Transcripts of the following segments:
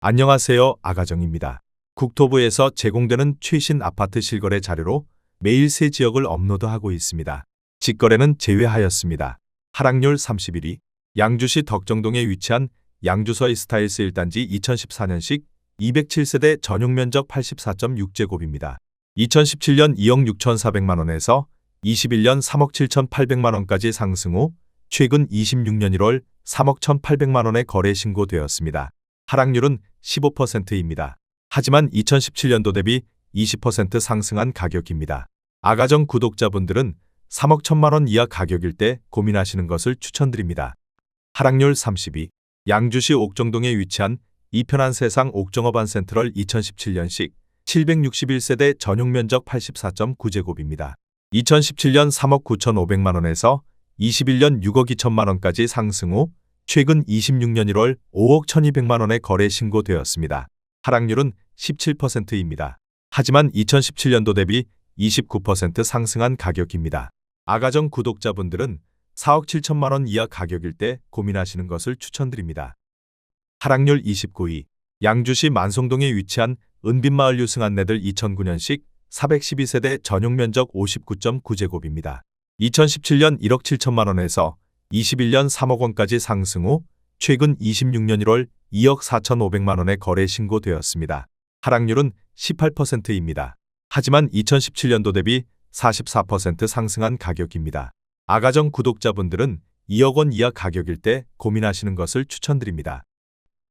안녕하세요. 아가정입니다. 국토부에서 제공되는 최신 아파트 실거래 자료로 매일 새 지역을 업로드하고 있습니다. 직거래는 제외하였습니다. 하락률 31위. 양주시 덕정동에 위치한 양주서이 스타일스 1단지 2014년식 207세대 전용 면적 84.6제곱입니다. 2017년 2억 6,400만원에서 21년 3억 7,800만원까지 상승 후 최근 26년 1월 3억 1,800만원에 거래 신고되었습니다. 하락률은 15%입니다. 하지만 2017년도 대비 20% 상승한 가격입니다. 아가정 구독자분들은 3억 1,000만원 이하 가격일 때 고민하시는 것을 추천드립니다. 하락률 32. 양주시 옥정동에 위치한 이편한 세상 옥정어반 센트럴 2017년식 761세대 전용 면적 84.9제곱입니다. 2017년 3억 9,500만원에서 21년 6억 2천만원까지 상승 후 최근 26년 1월 5억 1,200만원에 거래 신고되었습니다. 하락률은 17%입니다. 하지만 2017년도 대비 29% 상승한 가격입니다. 아가정 구독자분들은 4억 7천만원 이하 가격일 때 고민하시는 것을 추천드립니다. 하락률 29위. 양주시 만송동에 위치한 은빛마을 유승안내들 2009년식 412세대 전용 면적 59.9제곱입니다. 2017년 1억 7천만원에서 21년 3억 원까지 상승 후 최근 26년 1월 2억 4,500만원에 거래 신고되었습니다. 하락률은 18%입니다. 하지만 2017년도 대비 44% 상승한 가격입니다. 아가정 구독자분들은 2억 원 이하 가격일 때 고민하시는 것을 추천드립니다.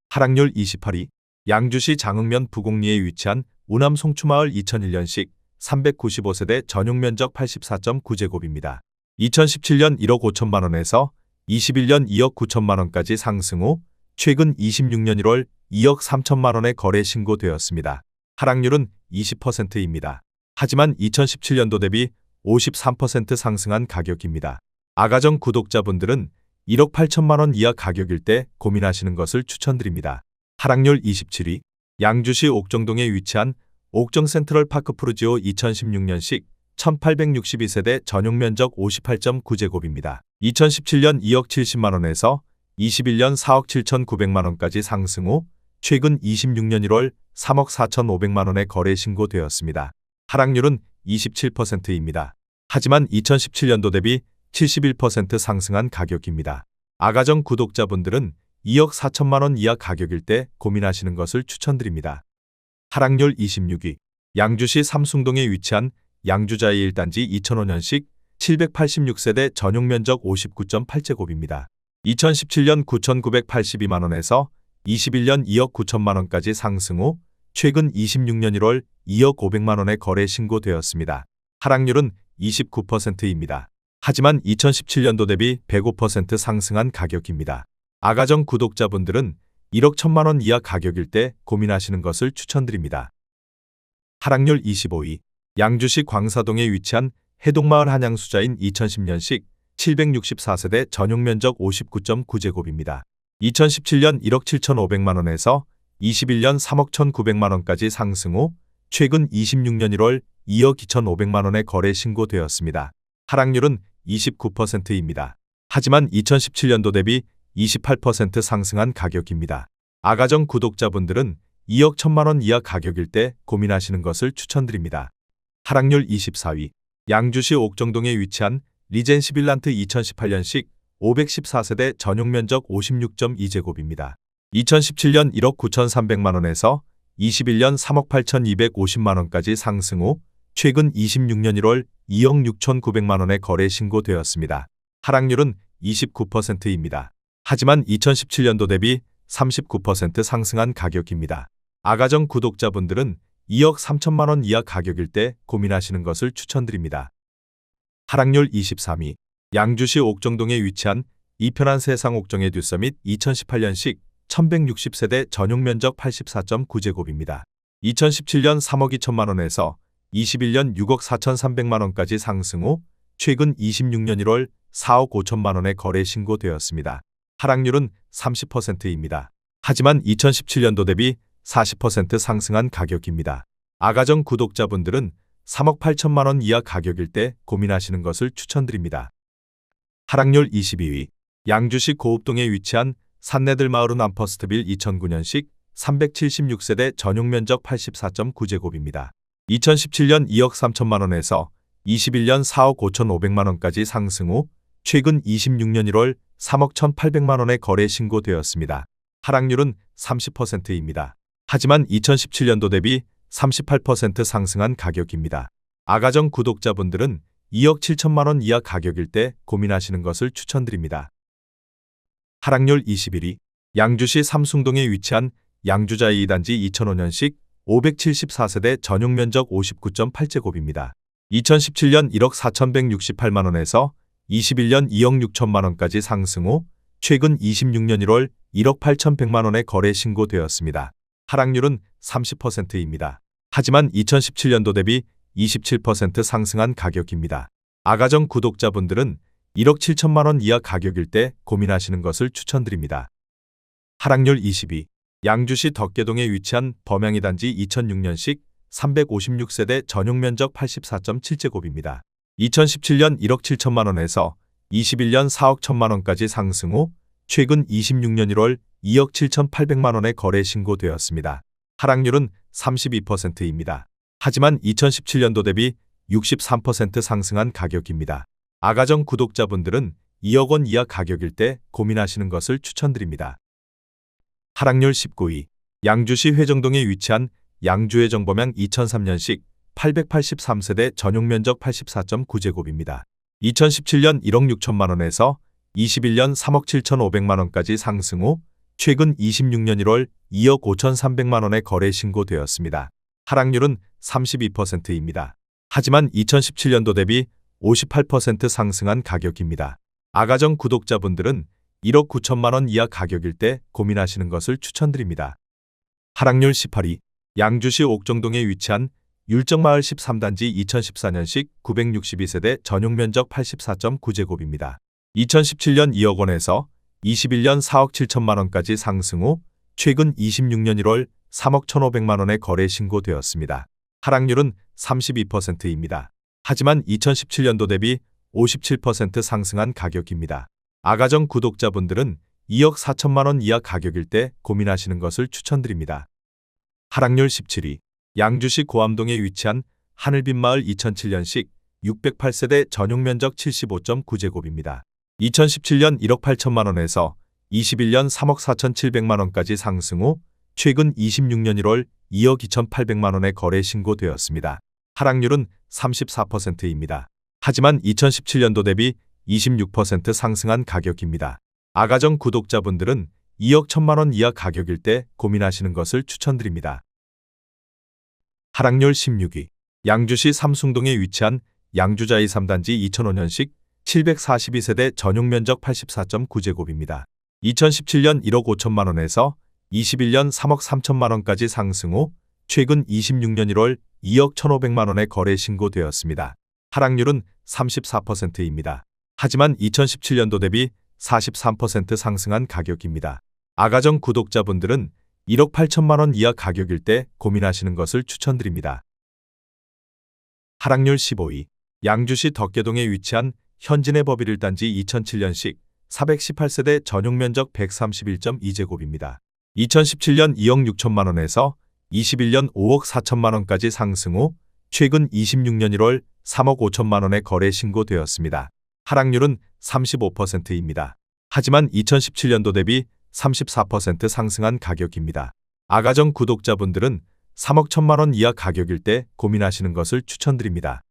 하락률 28위. 양주시 장흥면 부곡리에 위치한 우남 송추마을 2001년식 395세대 전용 면적 84.9제곱입니다. 2017년 1억 5천만원에서 21년 2억 9천만원까지 상승 후 최근 26년 1월 2억 3천만원에 거래 신고되었습니다. 하락률은 20%입니다. 하지만 2017년도 대비 53% 상승한 가격입니다. 아가정 구독자분들은 1억 8천만원 이하 가격일 때 고민하시는 것을 추천드립니다. 하락률 27위. 양주시 옥정동에 위치한 옥정 센트럴 파크 푸르지오 2016년식 1862세대 전용 면적 58.9제곱입니다. 2017년 2억 70만원에서 21년 4억 7,900만원까지 상승 후 최근 26년 1월 3억 4,500만원에 거래 신고되었습니다. 하락률은 27%입니다. 하지만 2017년도 대비 71% 상승한 가격입니다. 아가정 구독자분들은 2억 4천만원 이하 가격일 때 고민하시는 것을 추천드립니다. 하락률 26위. 양주시 삼숭동에 위치한 양주자이 1단지 2005년식 786세대 전용 면적 59.8제곱입니다. 2017년 9,982만원에서 21년 2억 9천만원까지 상승 후 최근 26년 1월 2억 500만원에 거래 신고되었습니다. 하락률은 29%입니다. 하지만 2017년도 대비 105% 상승한 가격입니다. 아가정 구독자분들은 1억 1천만원 이하 가격일 때 고민하시는 것을 추천드립니다. 하락률 25위. 양주시 광사동에 위치한 해동마을 한양수자인 2010년식 764세대 전용 면적 59.9제곱입니다. 2017년 1억 7,500만원에서 21년 3억 1,900만원까지 상승 후 최근 26년 1월 2억 2,500만원에 거래 신고되었습니다. 하락률은 29%입니다. 하지만 2017년도 대비 28% 상승한 가격입니다. 아가정 구독자분들은 2억 1천만원 이하 가격일 때 고민하시는 것을 추천드립니다. 하락률 24위. 양주시 옥정동에 위치한 리젠시 빌란트 2018년식 514세대 전용 면적 56.2제곱입니다. 2017년 1억 9,300만원에서 21년 3억 8,250만원까지 상승 후 최근 26년 1월 2억 6,900만원에 거래 신고되었습니다. 하락률은 29%입니다. 하지만 2017년도 대비 39% 상승한 가격입니다. 아가정 구독자분들은 2억 3천만원 이하 가격일 때 고민하시는 것을 추천드립니다. 하락률 23위. 양주시 옥정동에 위치한 이편한 세상 옥정의 듀서밋 2018년식 1160세대 전용 면적 84.9제곱입니다. 2017년 3억 2천만원에서 21년 6억 4,300만원까지 상승 후 최근 26년 1월 4억 5천만원에 거래 신고되었습니다. 하락률은 30%입니다. 하지만 2017년도 대비 40% 상승한 가격입니다. 아가정 구독자분들은 3억 8천만원 이하 가격일 때 고민하시는 것을 추천드립니다. 하락률 22위. 양주시 고읍동에 위치한 산내들 마을은 암퍼스트빌 2009년식 376세대 전용 면적 84.9제곱입니다. 2017년 2억 3천만 원에서 21년 4억 5,500만 원까지 상승 후 최근 26년 1월 3억 1,800만 원에 거래 신고되었습니다. 하락률은 30%입니다. 하지만 2017년도 대비 38% 상승한 가격입니다. 아가정 구독자분들은 2억 7천만 원 이하 가격일 때 고민하시는 것을 추천드립니다. 하락률 21위. 양주시 삼숭동에 위치한 양주자 2단지 2005년식 574세대 전용 면적 59.8제곱입니다. 2017년 1억 4,168만 원에서 21년 2억 6천만 원까지 상승 후 최근 26년 1월 1억 8,100만 원에 거래 신고되었습니다. 하락률은 30%입니다. 하지만 2017년도 대비 27% 상승한 가격입니다. 아가정 구독자분들은 1억 7천만 원 이하 가격일 때 고민하시는 것을 추천드립니다. 하락률 22. 양주시 덕계동에 위치한 범양이 단지 2006년식 356세대 전용 면적 84.7제곱입니다. 2017년 1억 7천만 원에서 21년 4억 1천만 원까지 상승 후 최근 26년 1월 2억 7,800만 원에 거래 신고되었습니다. 하락률은 32%입니다. 하지만 2017년도 대비 63% 상승한 가격입니다. 아가정 구독자분들은 2억 원 이하 가격일 때 고민하시는 것을 추천드립니다. 하락률 19위. 양주시 회정동에 위치한 양주회정범양 2003년식 883세대 전용 면적 84.9제곱입니다. 2017년 1억 6천만 원에서 21년 3억 7,500만 원까지 상승 후 최근 26년 1월 2억 5,300만 원에 거래 신고되었습니다. 하락률은 32%입니다. 하지만 2017년도 대비 58% 상승한 가격입니다. 아가정 구독자분들은 1억 9천만 원 이하 가격일 때 고민하시는 것을 추천드립니다. 하락률 18위. 양주시 옥정동에 위치한 율정마을 13단지 2014년식 962세대 전용 면적 84.9제곱입니다. 2017년 2억 원에서 21년 4억 7천만 원까지 상승 후 최근 26년 1월 3억 1,500만 원에 거래 신고되었습니다. 하락률은 32%입니다. 하지만 2017년도 대비 57% 상승한 가격입니다. 아가정 구독자분들은 2억 4천만 원 이하 가격일 때 고민하시는 것을 추천드립니다. 하락률 17위. 양주시 고암동에 위치한 하늘빛마을 2007년식 608세대 전용 면적 75.9제곱입니다. 2017년 1억 8천만 원에서 21년 3억 4,700만 원까지 상승 후 최근 26년 1월 2억 2,800만 원에 거래 신고되었습니다. 하락률은 34%입니다. 하지만 2017년도 대비 26% 상승한 가격입니다. 아가정 구독자분들은 2억 1천만 원 이하 가격일 때 고민하시는 것을 추천드립니다. 하락률 16위. 양주시 삼숭동에 위치한 양주자이 3단지 2005년식 742세대 전용 면적 84.9제곱입니다. 2017년 1억 5천만 원에서 21년 3억 3천만 원까지 상승 후 최근 26년 1월 2억 1,500만 원에 거래 신고되었습니다. 하락률은 34%입니다. 하지만 2017년도 대비 43% 상승한 가격입니다. 아가정 구독자분들은 1억 8천만 원 이하 가격일 때 고민하시는 것을 추천드립니다. 하락률 15위. 양주시 덕계동에 위치한 현진의 법일 1단지 2007년식 418세대 전용 면적 131.2제곱입니다. 2017년 2억 6천만 원에서 21년 5억 4천만 원까지 상승 후 최근 26년 1월 3억 5천만 원에 거래 신고되었습니다. 하락률은 35%입니다. 하지만 2017년도 대비 34% 상승한 가격입니다. 아가정 구독자분들은 3억 1천만 원 이하 가격일 때 고민하시는 것을 추천드립니다.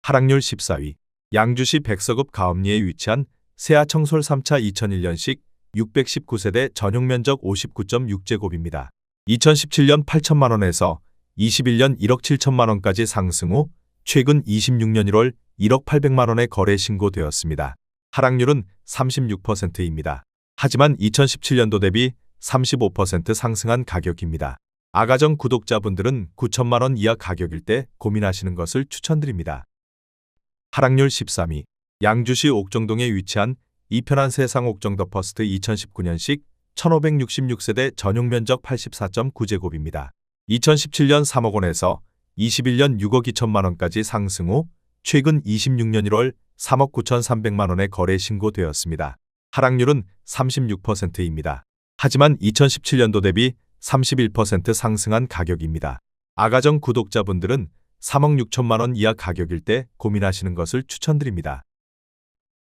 하락률 14위. 양주시 백서급 가업리에 위치한 세아청솔 3차 2001년식 619세대 전용 면적 59.6제곱입니다. 2017년 8천만 원에서 21년 1억 7천만 원까지 상승 후 최근 26년 1월 1억 800만 원에 거래 신고되었습니다. 하락률은 36%입니다. 하지만 2017년도 대비 35% 상승한 가격입니다. 아가정 구독자분들은 9천만 원 이하 가격일 때 고민하시는 것을 추천드립니다. 하락률 13위. 양주시 옥정동에 위치한 이편한 세상 옥정 더 퍼스트 2019년식 1566세대 전용 면적 84.9제곱입니다. 2017년 3억 원에서 21년 6억 2천만 원까지 상승 후 최근 26년 1월 3억 9,300만 원에 거래 신고되었습니다. 하락률은 36%입니다. 하지만 2017년도 대비 31% 상승한 가격입니다. 아가정 구독자분들은 3억 6천만 원 이하 가격일 때 고민하시는 것을 추천드립니다.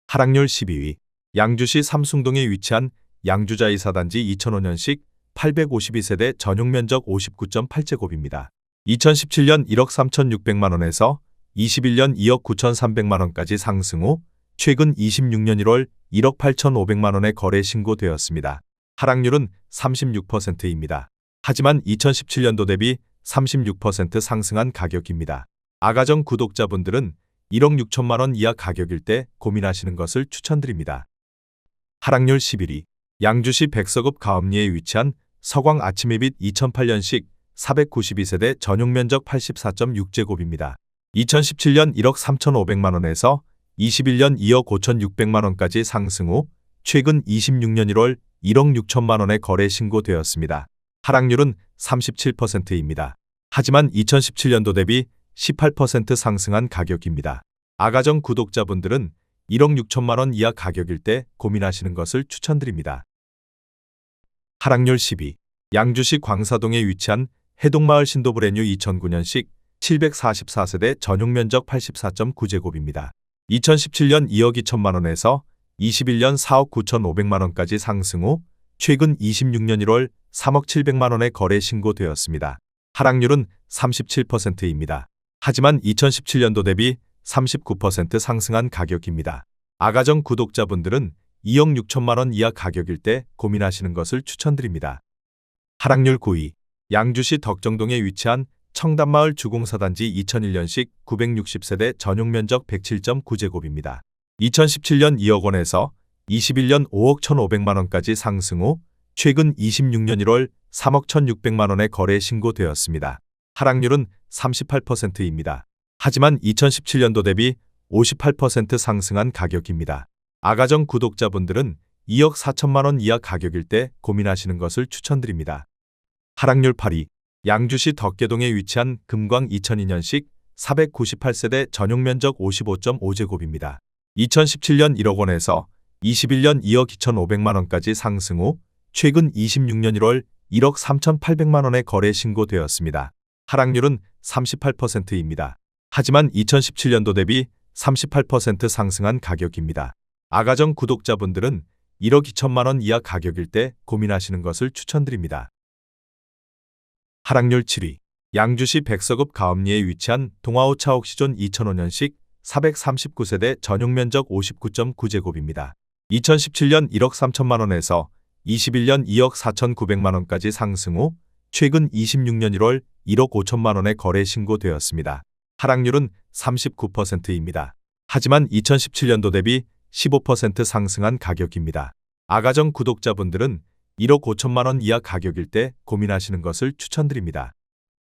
하락률 12위. 양주시 삼숭동에 위치한 양주자이사단지 2005년식 852세대 전용면적 59.8제곱입니다. 2017년 1억 3,600만 원에서 21년 2억 9,300만 원까지 상승 후 최근 26년 1월 1억 8,500만 원에 거래 신고되었습니다. 하락률은 36%입니다. 하지만 2017년도 대비 36% 상승한 가격입니다. 아가정 구독자분들은 1억 6천만 원 이하 가격일 때 고민하시는 것을 추천드립니다. 하락률 11위. 양주시 백서급 가업리에 위치한 서광 아침해빛 2008년식 492세대 전용면적 84.6제곱입니다. 2017년 1억 3,500만 원에서 21년 2억 5,600만 원까지 상승 후 최근 26년 1월 1억 6천만 원에 거래 신고되었습니다. 하락률은 37%입니다. 하지만 2017년도 대비 18% 상승한 가격입니다. 아가정 구독자분들은 1억 6천만 원 이하 가격일 때 고민하시는 것을 추천드립니다. 하락률 10위. 양주시 광사동에 위치한 해동마을 신도브레뉴 2009년식 744세대 전용면적 84.9제곱입니다. 2017년 2억 2천만 원에서 21년 4억 9,500만 원까지 상승 후 최근 26년 1월 3억 700만 원에 거래 신고되었습니다. 하락률은 37%입니다. 하지만 2017년도 대비 39% 상승한 가격입니다. 아가정 구독자분들은 2억 6천만 원 이하 가격일 때 고민하시는 것을 추천드립니다. 하락률 9위. 양주시 덕정동에 위치한 청담마을 주공사단지 2001년식 960세대 전용면적 107.9제곱입니다. 2017년 2억 원에서 21년 5억 1,500만 원까지 상승 후 최근 26년 1월 3억 1,600만 원에 거래 신고되었습니다. 하락률은 38%입니다. 하지만 2017년도 대비 58% 상승한 가격입니다. 아가정 구독자분들은 2억 4천만 원 이하 가격일 때 고민하시는 것을 추천드립니다. 하락률 8위. 양주시 덕계동에 위치한 금광 2002년식 498세대 전용면적 55.5제곱입니다. 2017년 1억 원에서 21년 2억 2,500만 원까지 상승 후 최근 26년 1월 1억 3,800만 원에 거래 신고되었습니다. 하락률은 38%입니다. 하지만 2017년도 대비 38% 상승한 가격입니다. 아가정 구독자분들은 1억 2천만 원 이하 가격일 때 고민하시는 것을 추천드립니다. 하락률 7위. 양주시 백서급 가업리에 위치한 동아오차 옥시존 2005년식 439세대 전용면적 59.9제곱입니다. 2017년 1억 3천만 원에서 21년 2억 4,900만 원까지 상승 후 최근 26년 1월 1억 5천만 원에 거래 신고되었습니다. 하락률은 39%입니다. 하지만 2017년도 대비 15% 상승한 가격입니다. 아가정 구독자분들은 1억 5천만 원 이하 가격일 때 고민하시는 것을 추천드립니다.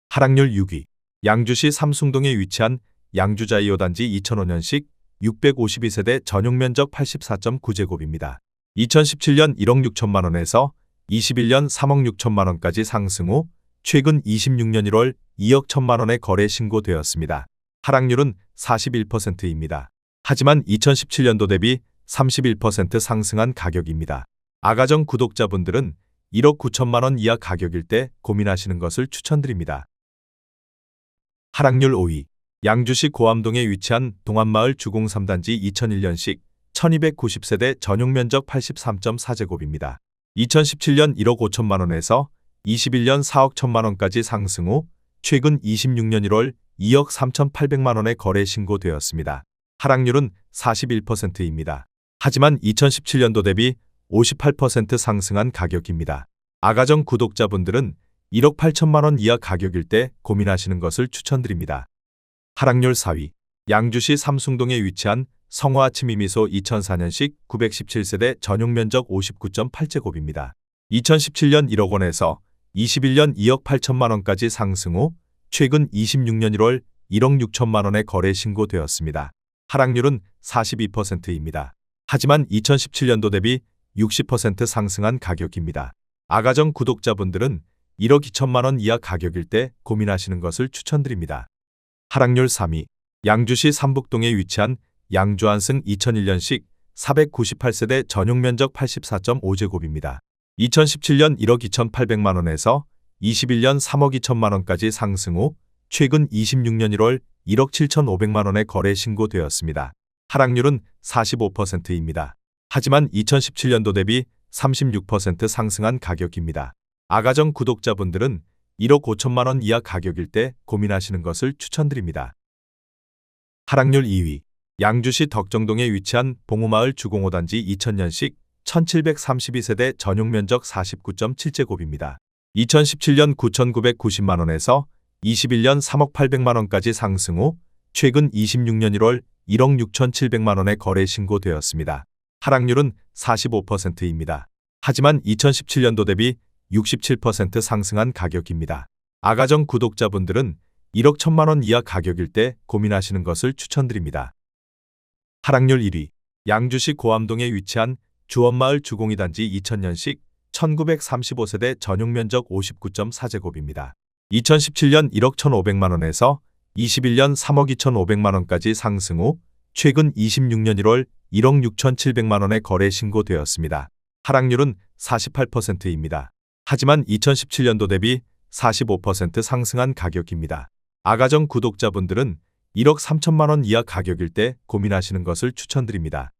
하락률 6위. 양주시 삼숭동에 위치한 양주자이오단지 2005년식 652세대 전용면적 84.9제곱입니다. 2017년 1억 6천만 원에서 21년 3억 6천만 원까지 상승 후 최근 26년 1월 2억 1천만 원에 거래 신고되었습니다. 하락률은 41%입니다. 하지만 2017년도 대비 31% 상승한 가격입니다. 아가정 구독자분들은 1억 9천만 원 이하 가격일 때 고민하시는 것을 추천드립니다. 하락률 5위. 양주시 고암동에 위치한 동안마을 주공 3단지 2001년식 1290세대 전용면적 83.4제곱입니다. 2017년 1억 5천만 원에서 21년 4억 1천만 원까지 상승 후 최근 26년 1월 2억 3,800만 원에 거래 신고되었습니다. 하락률은 41%입니다. 하지만 2017년도 대비 58% 상승한 가격입니다. 아가정 구독자분들은 1억 8천만 원 이하 가격일 때 고민하시는 것을 추천드립니다. 하락률 4위. 양주시 삼숭동에 위치한 성화아침이미소 2004년식 917세대 전용면적 59.8제곱입니다. 2017년 1억 원에서 21년 2억 8천만 원까지 상승 후 최근 26년 1월 1억 6천만 원에 거래 신고되었습니다. 하락률은 42%입니다. 하지만 2017년도 대비 60% 상승한 가격입니다. 아가정 구독자분들은 1억 2천만 원 이하 가격일 때 고민하시는 것을 추천드립니다. 하락률 3위. 양주시 삼북동에 위치한 양주안승 2001년식 498세대 전용면적 84.5제곱입니다. 2017년 1억 2,800만 원에서 21년 3억 2천만 원까지 상승 후 최근 26년 1월 1억 7천5백만 원에 거래 신고되었습니다. 하락률은 45%입니다. 하지만 2017년도 대비 36% 상승한 가격입니다. 아가정 구독자분들은 1억 5천만 원 이하 가격일 때 고민하시는 것을 추천드립니다. 하락률 2위. 양주시 덕정동에 위치한 봉우마을 주공호단지 2000년식 1732세대 전용 면적 49.7제곱입니다. 2017년 9,990만 원에서 21년 3억 8백만 원까지 상승 후 최근 26년 1월 1억 6천7백만 원에 거래 신고되었습니다. 하락률은 45%입니다. 하지만 2017년도 대비 67% 상승한 가격입니다. 아가정 구독자분들은 1억 1천만 원 이하 가격일 때 고민하시는 것을 추천드립니다. 하락률 1위. 양주시 고암동에 위치한 주원마을 주공이단지 2000년식 1935세대 전용 면적 59.4제곱입니다. 2017년 1억 1,500만 원에서 21년 3억 2,500만 원까지 상승 후 최근 26년 1월 1억 6천7백만 원에 거래 신고되었습니다. 하락률은 48%입니다. 하지만 2017년도 대비 45% 상승한 가격입니다. 아가정 구독자분들은 1억 3천만 원 이하 가격일 때 고민하시는 것을 추천드립니다.